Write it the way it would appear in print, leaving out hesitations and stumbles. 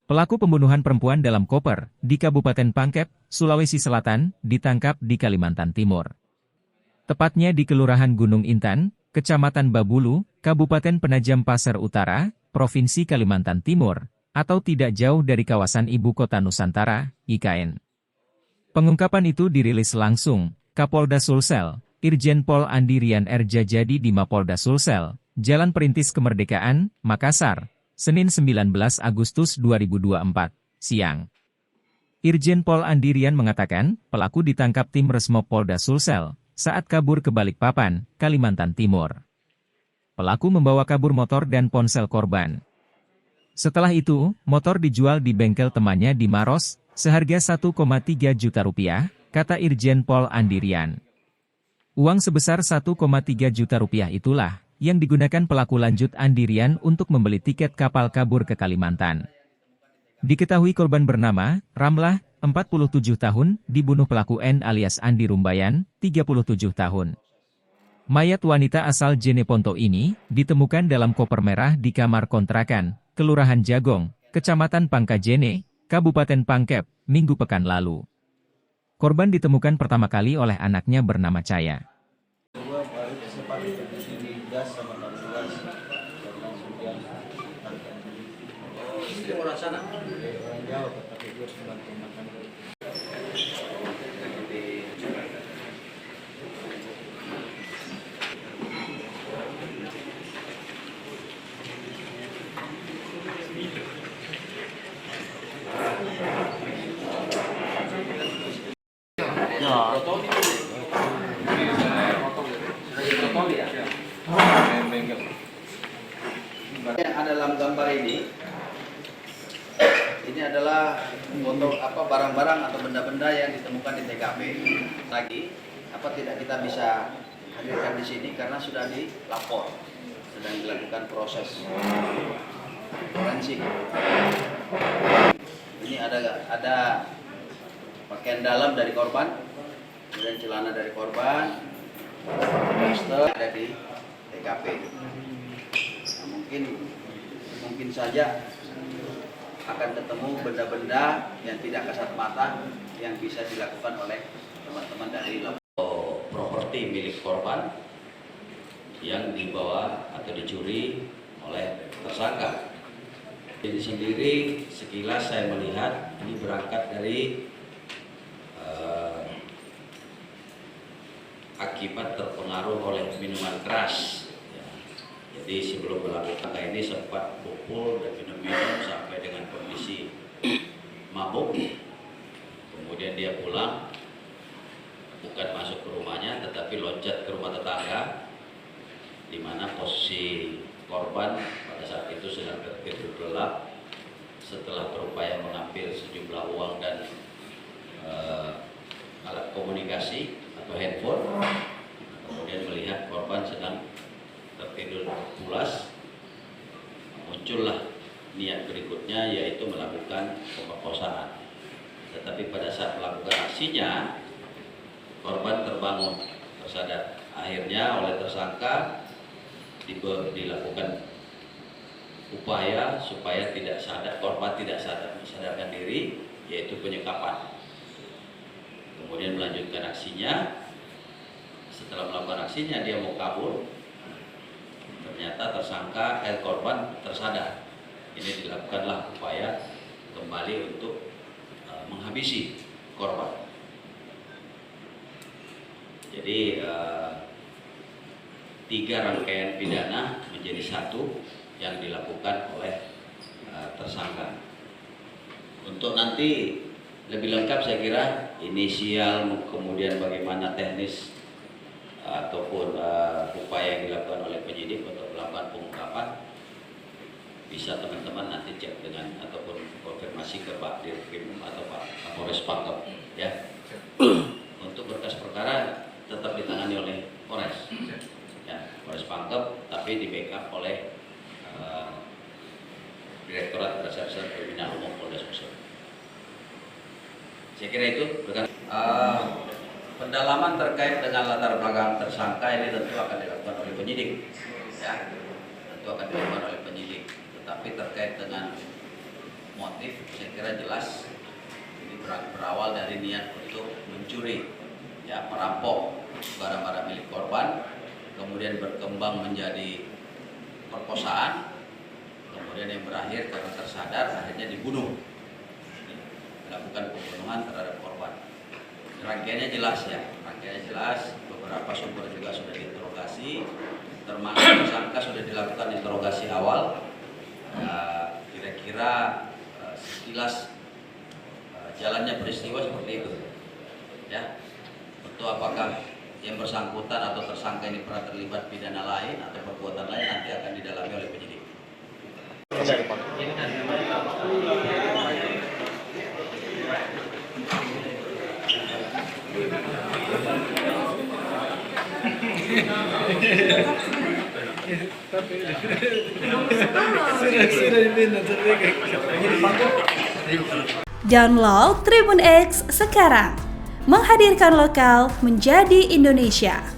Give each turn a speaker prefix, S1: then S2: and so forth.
S1: Pelaku pembunuhan perempuan dalam koper di Kabupaten Pangkep, Sulawesi Selatan, ditangkap di Kalimantan Timur. Tepatnya di Kelurahan Gunung Intan, Kecamatan Babulu, Kabupaten Penajam Pasir Utara, Provinsi Kalimantan Timur, atau tidak jauh dari kawasan Ibu Kota Nusantara, IKN. Pengungkapan itu dirilis langsung Kapolda Sulsel, Irjen Pol Andirian R. Jajadi di Mapolda Sulsel, Jalan Perintis Kemerdekaan, Makassar, Senin 19 Agustus 2024, siang. Irjen Pol Andirian mengatakan, pelaku ditangkap tim Resmob Polda Sulsel saat kabur ke Balikpapan, Kalimantan Timur. Pelaku membawa kabur motor dan ponsel korban. Setelah itu, motor dijual di bengkel temannya di Maros, seharga 1,3 juta rupiah, kata Irjen Pol Andirian. Uang sebesar 1,3 juta rupiah itulah yang digunakan pelaku, lanjut Andirian, untuk membeli tiket kapal kabur ke Kalimantan. Diketahui korban bernama Ramlah, 47 tahun, dibunuh pelaku N alias Andi Rumbayan, 37 tahun. Mayat wanita asal Jeneponto ini ditemukan dalam koper merah di kamar kontrakan, Kelurahan Jagong, Kecamatan Pangkajene, Kabupaten Pangkep, Minggu pekan lalu. Korban ditemukan pertama kali oleh anaknya bernama Caya.
S2: Yang ada dalam gambar ini adalah foto barang-barang atau benda-benda yang ditemukan di TKP. Lagi tidak kita bisa hadirkan di sini karena sudah dilapor, sedang dilakukan proses forensik. Ini ada pakaian dalam dari korban, kemudian celana dari korban, daster ada di TKP. Nah, mungkin saja akan ketemu benda-benda yang tidak kasat mata yang bisa dilakukan oleh teman-teman dari properti milik korban yang dibawa atau dicuri oleh tersangka. Jadi sendiri sekilas saya melihat ini berangkat dari akibat terpengaruh oleh minuman keras. Jadi sebelum melakukan ini sempat pukul dan minum sampai dengan kondisi mabuk. Kemudian dia pulang, bukan masuk ke rumahnya tetapi loncat ke rumah tetangga, di mana posisi korban pada saat itu sedang tertidur gelap. Setelah berupaya mengambil sejumlah uang dan alat komunikasi atau handphone, kemudian melihat korban sedang tertidur pulas, muncullah niat berikutnya, yaitu melakukan pemerkosaan. Tetapi pada saat melakukan aksinya, korban terbangun, tersadar. Akhirnya oleh tersangka dilakukan upaya supaya korban tidak sadarkan diri, yaitu penyekapan. Kemudian melanjutkan aksinya. Setelah melakukan aksinya, dia mau kabur. Ternyata korban tersadar. Ini dilakukanlah upaya kembali untuk menghabisi korban. Jadi 3 rangkaian pidana menjadi 1 yang dilakukan oleh tersangka. Untuk nanti lebih lengkap saya kira inisial, kemudian bagaimana teknis ataupun upaya yang dilakukan oleh penyidik untuk melakukan pengungkapan, bisa teman-teman nanti cek dengan ataupun konfirmasi ke Pak Dirkrim atau Pak Kapolres Pangkep, ya. Untuk berkas perkara tetap ditangani oleh Polres, ya, Polres Pangkep, tapi di backup oleh Direktorat Reserse Kriminal Umum Polda Sulsel. Saya kira itu. Pendalaman terkait dengan latar belakang tersangka ini tentu akan dilakukan oleh penyidik, ya, tentu akan dilakukan oleh penyidik. Tetapi terkait dengan motif saya kira jelas ini berawal dari niat untuk mencuri, ya, merampok barang-barang milik korban, kemudian berkembang menjadi perkosaan, kemudian yang berakhir karena tersadar akhirnya dibunuh, melakukan pembunuhan terhadap korban. Rangkaiannya jelas ya, beberapa sumber juga sudah diinterogasi, termasuk tersangka sudah dilakukan interogasi awal. Kira-kira sekilas jalannya peristiwa seperti itu, ya. Untuk apakah yang bersangkutan atau tersangka ini pernah terlibat pidana lain atau perbuatan lain nanti akan didalami oleh penyidik.
S3: Download Tribun X sekarang, menghadirkan lokal menjadi Indonesia.